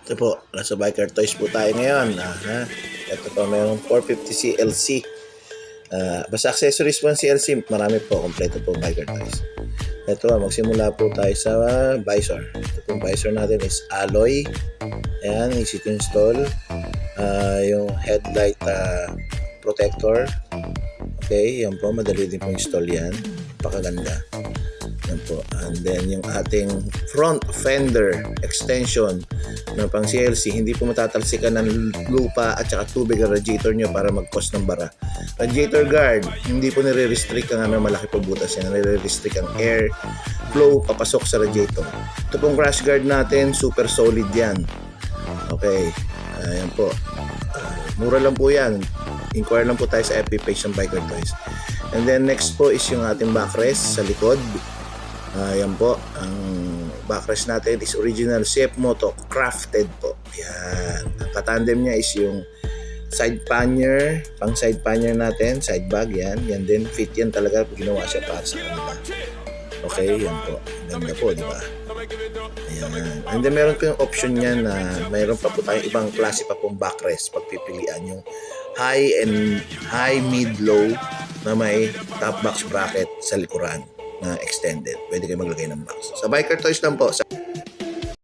Ito po, nasa Biker Toys po tayo ngayon. Ito po, mayroong 450 CLC. Basta accessories po ng CLC, marami po, kompleto po Biker Toys. Ito, magsimula po tayo sa visor. Ito po, visor natin is alloy. Ayan, easy to install. Yung headlight protector. Okay, yan po, madali din po install yan. Pakaganda. Yan po. And then yung ating front fender extension na pang CLC, hindi po matatalsikan ng lupa at saka tubig ang radiator nyo para mag-cause ng bara. Radiator guard, hindi po nire-restrict ang malaki po butas yan. Nire-restrict ang air flow papasok sa radiator. Ito pong crash guard natin, super solid yan. Okay, ayan po. Mura lang po yan. Inquire lang po tayo sa FB page ng Biker Toys. And then next po is yung ating backrest sa likod. Yan po, ang backrest natin is original CF Moto crafted po. Yan. Ang katandem niya is yung side pannier, pang side pannier natin, side bag yan. Yan din, fit yan talaga. Ginawa siya para sa kanila. Okay, yan po. Ganda po, di ba? Ayan. And then meron po yung option niya na mayroon pa po tayong ibang klase pa pong backrest pagpipilian. Yung high, mid, low na may top box bracket sa likuran na extended. Pwede kayo maglagay ng box. Sa Biker Toys lang po.